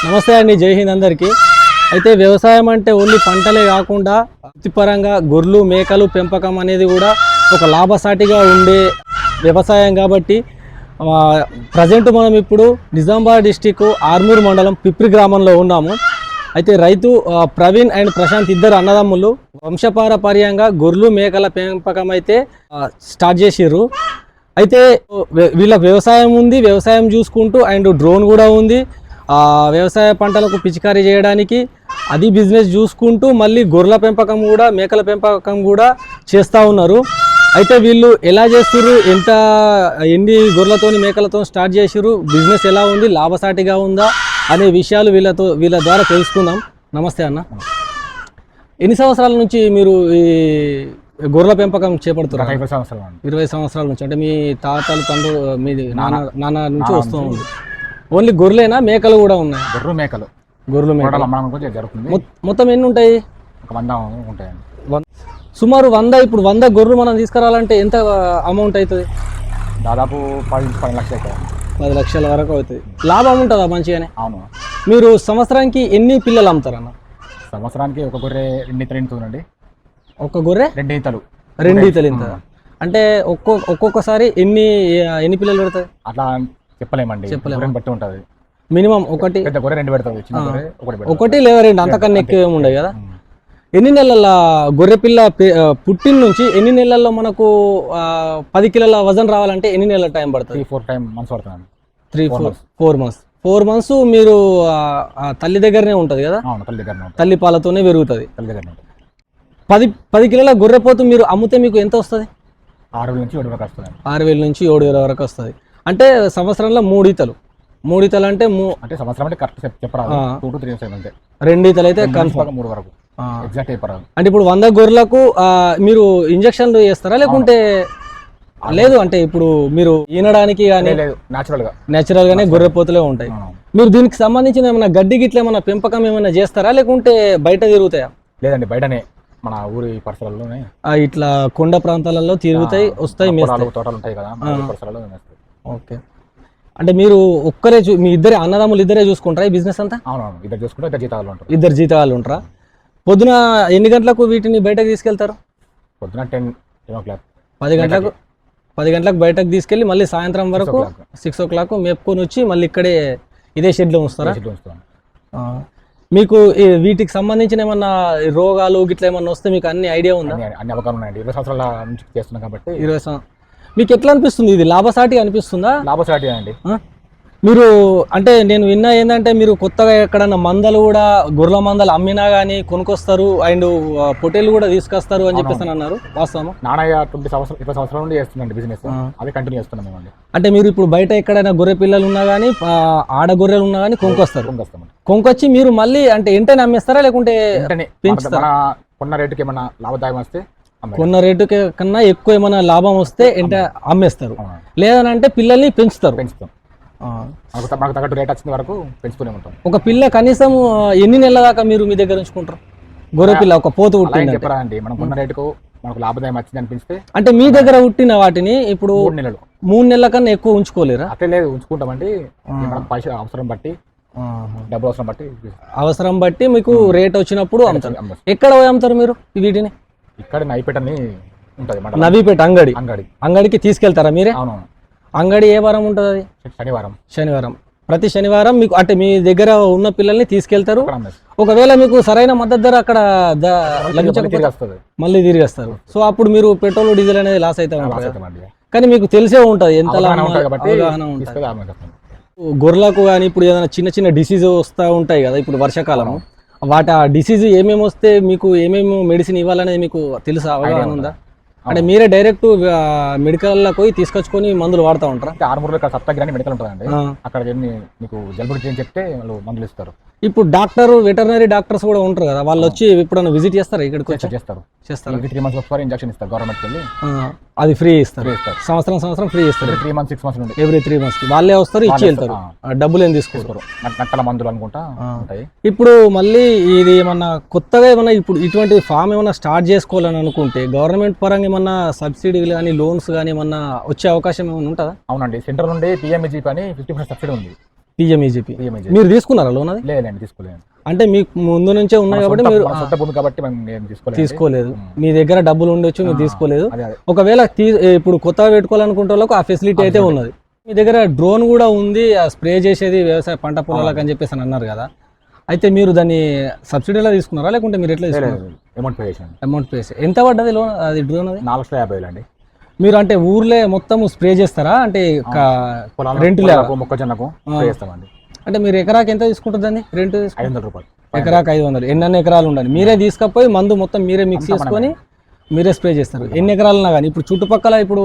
నమస్తే అండి, జై హింద్ అందరికీ. అయితే వ్యవసాయం అంటే ఓన్లీ పంటలే కాకుండా వృత్తిపరంగా గొర్రెలు మేకలు పెంపకం అనేది కూడా ఒక లాభసాటిగా ఉండే వ్యవసాయం. కాబట్టి ప్రజెంట్ మనం ఇప్పుడు నిజామాబాద్ డిస్టిక్ ఆర్మూర్ మండలం పిప్రి గ్రామంలో ఉన్నాము. అయితే రైతు ప్రవీణ్ అండ్ ప్రశాంత్ ఇద్దరు అన్నదమ్ములు వంశపారపర్యంగా గొర్రెలు మేకల పెంపకం అయితే స్టార్ట్ చేసిర్రు. అయితే వీళ్ళకి వ్యవసాయం ఉంది, వ్యవసాయం చూసుకుంటూ అండ్ డ్రోన్ కూడా ఉంది. వ్యవసాయ పంటలకు పిచికారీ చేయడానికి అది బిజినెస్ చూసుకుంటూ మళ్ళీ గొర్రెల పెంపకం కూడా మేకల పెంపకం కూడా చేస్తూ ఉన్నారు. అయితే వీళ్ళు ఎలా చేస్తుర్రు, ఎన్ని గొర్రెలతోని మేకలతో స్టార్ట్ చేసిర్రు, బిజినెస్ ఎలా ఉంది, లాభసాటిగా ఉందా అనే విషయాలు వీళ్ళ ద్వారా తెలుసుకుందాం. నమస్తే అన్న, ఎన్ని సంవత్సరాల నుంచి మీరు ఈ గొర్రెల పెంపకం చేపడుతున్నారు? 20 సంవత్సరాల నుంచి. అంటే మీ తాతలు తండ్రులు మీ నాన్న నుంచి వస్తూ ఉంది. ఓన్లీ గొర్రెలేనా, మేకలు కూడా ఉన్నాయి? గొర్రెలు మేకలు జరుగుతుంది. మొత్తం ఎన్ని ఉంటాయి? 100 ఉంటాయండి. సుమారు 100. ఇప్పుడు 100 గొర్రెలు మనం తీసుకురావాలంటే ఎంత అమౌంట్ అవుతుంది? దాదాపు 10 లక్షలు అవుతాయి. 10 లక్షల వరకు అవుతుంది. లాభం ఉంటుందా మంచిగానే? అవును. మీరు సంవత్సరానికి ఎన్ని పిల్లలు అమ్ముతారన్న? సంవత్సరానికి ఒక గొర్రె 2 ఈతలు ఇంటుందండి. ఒక గొర్రె 2 ఈతలు. 2 ఈతలు ఇంత అంటే ఒక్కొక్కసారి ఎన్ని పిల్లలు పెడతాయి? అట్లా చెప్పలేమండి, చెప్పలేము, బట్టి ఉంటుంది. మినిమం ఒకటి, పెద్ద గొర్రె 2 పెడతాయి, చిన్న గొర్రె ఒకటి లేదా 2, అంతకన్నా ఎక్కువ ఏమి ఉండదు కదా. ఎన్ని నెలల గొర్రె పిల్ల పుట్టిన నుంచి ఎన్ని నెలల్లో మనకు 10 కిలోల వజన్ రావాలంటే ఎన్ని నెలల టైం పడుతుంది? 3-4 months పడుతుంది. 3-4 months. 4 months మీరు తల్లి దగ్గరనే ఉంటుంది కదా? తల్లి పాలతోనే పెరుగుతుంది. 10 కిలోల గొర్రెపోతు మీరు అమ్మితే మీకు ఎంత వస్తుంది? 6,000 నుంచి 7,000 వరకు వస్తుంది. 6,000 నుంచి 7,000 వరకు వస్తుంది. అంటే సంవత్సరంలో 3 ఈతలు. 3 ఈతలు అంటే సంవత్సరం అంటే కరెక్ట్ చెప్పరాదు. 2 to 3 years అంటే 2 ఈతలు అయితే కన్ఫర్మ్. 3 వరకు ఎగ్జాక్ట్ చెప్పరాదు. అంటే ఇప్పుడు 100 గొర్రెలకు మీరు ఇంజక్షన్లు చేస్తారా లేకుంటే లేదు? అంటే ఇప్పుడు మీరు ఈనడానికి కానీ నేచురల్ గానే గొర్రెపోతులే ఉంటాయి. మీరు దీనికి సంబంధించిన ఏమైనా గడ్డి గిట్ల ఏమైనా పెంపకం ఏమైనా చేస్తారా లేకుంటే బయట తిరుగుతాయా? లేదండి, బయటనే మన ఊరి పరిసరాల్లోనే ఇట్లా కొండ ప్రాంతాలలో తిరుగుతాయి, వస్తాయి, తోటలు ఉంటాయి కదా. ఓకే. అంటే మీరు ఒక్కరే మీ ఇద్దరే అన్నదమ్ములు ఇద్దరే చూసుకుంటారా ఈ బిజినెస్ అంతా? అవునవును, ఇద్దరు చూసుకుంటే ఇద్దరు జీతాలు ఉంటారా? పొద్దున ఎన్ని గంటలకు వీటిని బయటకు తీసుకెళ్తారు? పొద్దున 10 o'clock. 10 గంటలకు బయటకు తీసుకెళ్ళి మళ్ళీ సాయంత్రం వరకు 6 o'clock మేపుకొని వచ్చి మళ్ళీ ఇక్కడే ఇదే షెడ్లో ఉంచుతారా? మీకు వీటికి సంబంధించిన ఏమన్నా రోగాలు గిట్లా ఏమన్నా వస్తే మీకు అన్ని ఐడియా ఉందా? అన్ని అవగాహన ఉన్నాయండి. 20 సంవత్సరాల నుంచి చేస్తున్నాం కాబట్టి 20 మీకు ఎట్లా అనిపిస్తుంది? ఇది లాభసాటి అనిపిస్తుందా? లాభసాటి అండి. మీరు అంటే నేను విన్నా ఏంటంటే మీరు కొత్తగా ఎక్కడన్నా మందలు కూడా గొర్రెల మందలు అమ్మినా కానీ కొనుక్కొస్తారు అండ్ పొట్టేలు కూడా తీసుకొస్తారు అని చెప్పేసి అన్నారు. వాస్తవం? నాన్నయ్య 20 సంవత్సరాల నుండి చేస్తుందండి బిజినెస్, అది కంటిన్యూ చేస్తున్నాం మేమండి. అంటే మీరు ఇప్పుడు బయట ఎక్కడైనా గొర్రె పిల్లలు ఉన్నా కానీ ఆడ గొర్రెలు ఉన్నా కానీ కొనుక్కొచ్చి మీరు మళ్ళీ అంటే ఎంటనే అమ్మేస్తారా లేకుంటే పెంచుతారా? కొన్న రేటుకి ఏమన్నా లాభదాయం వస్తే, కొన్న రేటు కన్నా ఎక్కువ ఏమైనా లాభం వస్తే అమ్మేస్తారు, లేదనంటే పిల్లల్ని పెంచుతాం. మనకు తగ్గట్టు రేట్ వచ్చిన వరకు పెంచుతూనే ఉంటాం. ఒక పిల్ల కనీసం ఎన్ని నెలల దాకా మీరు మీ దగ్గర ఉంచుకుంటారు? గొర్రె పిల్ల ఒక పోతు పుట్టింది చెప్పరా అండి, మనం కొన్న రేటుకు మనకు లాభదాయం వచ్చింది అనిపిస్తే. అంటే మీ దగ్గర పుట్టిన వాటిని ఇప్పుడు 3 నెలల కన్నా ఎక్కువ ఉంచుకోలేరా? అట్లే లేదు, ఉంచుకుంటామండి. పైసలు అవసరం బట్టి, డబ్బులు అవసరం బట్టి మీకు రేట్ వచ్చినప్పుడు అమ్ముతారు. ఎక్కడ పోయి అమ్ముతారు మీరు వీటిని? ఇక్కడ నైపేటని ఉంటుంది, నవీపేట అంగడికి తీసుకెళ్తారా మీరే? అవును. అంగడి ఏ వారం ఉంటుంది? అది శనివారం. ప్రతి శనివారం మీకు అంటే మీ దగ్గర ఉన్న పిల్లల్ని తీసుకెళ్తారు. ఒకవేళ మీకు సరైన మద్దతు ధర అక్కడ మళ్ళీ తిరిగి వస్తారు. సో అప్పుడు మీరు పెట్రోల్ డీజిల్ అనేది లాస్ అవుతారు. కానీ మీకు తెలిసే ఉంటుంది ఎంత గొర్రెలకు కానీ ఇప్పుడు ఏదైనా చిన్న డిసీజ్ వస్తూ ఉంటాయి కదా ఇప్పుడు వర్షాకాలం. వాటి ఆ డిసీజ్ ఏమేమి వస్తే మీకు ఏమేమి మెడిసిన్ ఇవ్వాలనేది మీకు తెలుసా, అవగాహన ఉందా? అంటే మీరే డైరెక్ట్ మెడికల్లో పోయి తీసుకొచ్చుకొని మందులు వాడుతూ ఉంటారా? ఆర్మూర్లో సప్తగిరి మెడికల్ ఉంటుందండి, అక్కడ మీకు జలుబు చెప్తే వాళ్ళు మందులు ఇస్తారు. ఇప్పుడు వెటర్నరీ డాక్టర్స్ కూడా ఉంటారు కదా, వాళ్ళు వచ్చి ఎప్పుడైనా విజిట్ చేస్తారు ఇక్కడికి? చేస్తారు. 3 months ఒకసారి ఇంజక్షన్ ఇస్తారు గవర్నమెంట్కి వెళ్ళి, అది ఫ్రీ ఇస్తారు. సంవత్సరం ఫ్రీ ఇస్తారు. 3 months 6 months నుండి ఎవ్రీ 3 months వాళ్ళే వస్తారు, ఇచ్చి వెళ్తారు. డబ్బులు ఏం తీసుకోరు. నట్టల మందులు అనుకుంటా ఉంటాయి. ఇప్పుడు మళ్ళీ ఇది ఏమన్నా కొత్తగా ఏమన్నా ఇప్పుడు ఇటువంటి ఫామ్ ఏమన్నా స్టార్ట్ చేసుకోవాలని అనుకుంటే గవర్నమెంట్ పరంగా ఏమన్నా సబ్సిడీలు కానీ లోన్స్ కానీ ఏమన్నా వచ్చే అవకాశం ఏమైనా ఉంటుందా? అవునండి, సెంట్రల్ నుండి PMGP అని 50% సబ్సిడీ ఉంది. పిఎంఈజీపీ మీరు తీసుకున్నారా లోన్ అది? లేదండి, తీసుకోలేదు. అంటే మీకు ముందు నుంచే ఉన్నాయి కాబట్టి మీరు సొంత భూమి కాబట్టి మేము తీసుకోలేదు. మీ దగ్గర డబ్బులు ఉండొచ్చు, మీరు తీసుకోలేదు. ఒకవేళ ఇప్పుడు కొత్తగా పెట్టుకోవాలనుకుంటే వాళ్ళకు ఆ ఫెసిలిటీ అయితే ఉన్నది. మీ దగ్గర డ్రోన్ కూడా ఉంది, స్ప్రే చేసేది వ్యవసాయ పంట పొలాలకు అని చెప్పేసి అని అన్నారు కదా. అయితే మీరు దాన్ని సబ్సిడీలో తీసుకున్నారా లేకుంటే మీరు ఎట్లా తీసుకున్నారు? అమౌంట్ పే చేసి ఎంత పడ్డది లోన్? అది డ్రోన్ అది 450,000 అండి. మీరు అంటే ఊర్లే మొత్తం స్ప్రే చేస్తారా? అంటే రెంట్ మొక్కజొన్నకు చేస్తామండి. అంటే మీరు ఎకరాకి ఎంత తీసుకుంటుంది దాన్ని రెంట్? 500 రూపాయలు ఎకరాకి 500. ఎన్ని ఎకరాలు ఉండాలి మీరే తీసుకపోయి మందు మొత్తం మీరే మిక్స్ చేసుకొని మీరే స్ప్రే చేస్తారు. ఎన్ని ఎకరాలున్నా కానీ ఇప్పుడు చుట్టుపక్కల ఇప్పుడు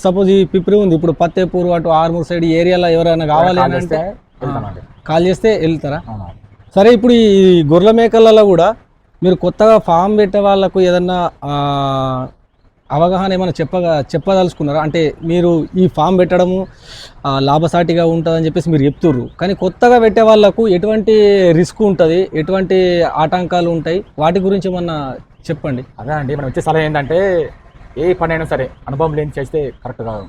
సపోజ్ ఈ పిప్రి ఉంది, ఇప్పుడు పత్తేపూర్ అటు ఆర్మూర్ సైడ్ ఏరియాలో ఎవరైనా కావాలి అని అంటే కాల్ చేస్తే వెళ్తారా? సరే, ఇప్పుడు ఈ గొర్రెల మేకలలో కూడా మీరు కొత్తగా ఫామ్ పెట్టే వాళ్ళకు ఏదన్నా అవగాహన ఏమైనా చెప్పదలుచుకున్నారా? అంటే మీరు ఈ ఫామ్ పెట్టడము లాభసాటిగా ఉంటుందని చెప్పేసి మీరు చెప్తుర్రు, కానీ కొత్తగా పెట్టే వాళ్ళకు ఎటువంటి రిస్క్ ఉంటుంది, ఎటువంటి ఆటంకాలు ఉంటాయి, వాటి గురించి ఏమన్నా చెప్పండి. అదే అండి, మనం వచ్చే సలహా ఏంటంటే ఏ పని అయినా సరే అనుభవం లేని చేస్తే కరెక్ట్ కాదు.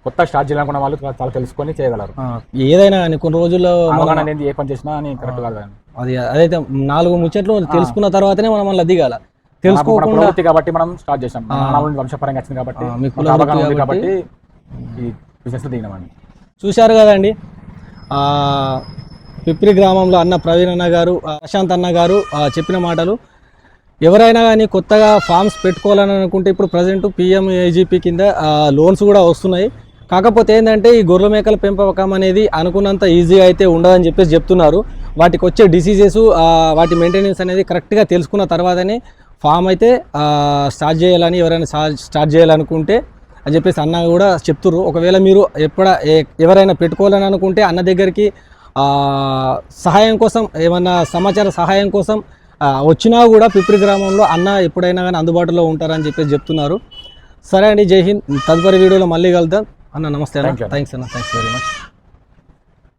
కొత్త స్టార్ట్ చేయాలనుకున్న వాళ్ళు చాలా తెలుసుకొని చేయగలరు. ఏదైనా కానీ కొన్ని రోజుల్లో ఏ పని చేసినా అని కరెక్ట్ కాదు. అది అదైతే 4 ముచ్చట్లు తెలుసుకున్న తర్వాతనే మనం మళ్ళీ దిగాల. తెలుసుకోకుండా కాబట్టి మనం స్టార్ట్ చేసాం. వంశపరంగా వచ్చింది కాబట్టి ఈ బిజినెస్ దిగినామండి. చూశారు కదండి, పిప్రి గ్రామంలో అన్న ప్రవీణ్ అన్న గారు, ప్రశాంత్ అన్న గారు చెప్పిన మాటలు. ఎవరైనా కానీ కొత్తగా ఫార్మ్స్ పెట్టుకోవాలని అనుకుంటే ఇప్పుడు ప్రజెంట్ పిఎంఏజీపీ కింద లోన్స్ కూడా వస్తున్నాయి. కాకపోతే ఏంటంటే ఈ గొర్రెల మేకల పెంపకం అనేది అనుకున్నంత ఈజీగా అయితే ఉండదని చెప్పేసి చెప్తున్నారు. వాటికి వచ్చే డిసీజెస్, వాటి మెయింటెనెన్స్ అనేది కరెక్ట్గా తెలుసుకున్న తర్వాతనే ఫామ్ అయితే స్టార్ట్ చేయాలని, ఎవరైనా స్టార్ట్ చేయాలనుకుంటే అని చెప్పేసి అన్న కూడా చెప్తుర్రు. ఒకవేళ మీరు ఎవరైనా పెట్టుకోవాలని అనుకుంటే అన్న దగ్గరికి సహాయం కోసం, ఏమన్నా సమాచార సహాయం కోసం వచ్చినా కూడా పిప్రి గ్రామంలో అన్న ఎప్పుడైనా కానీ అందుబాటులో ఉంటారని చెప్పేసి చెప్తున్నారు. సరే అండి, జై హింద్. తదుపరి వీడియోలో మళ్ళీ కలుద్దాం అన్న. నమస్తే అన్న. థ్యాంక్స్ అన్న, థ్యాంక్స్ వెరీ మచ్.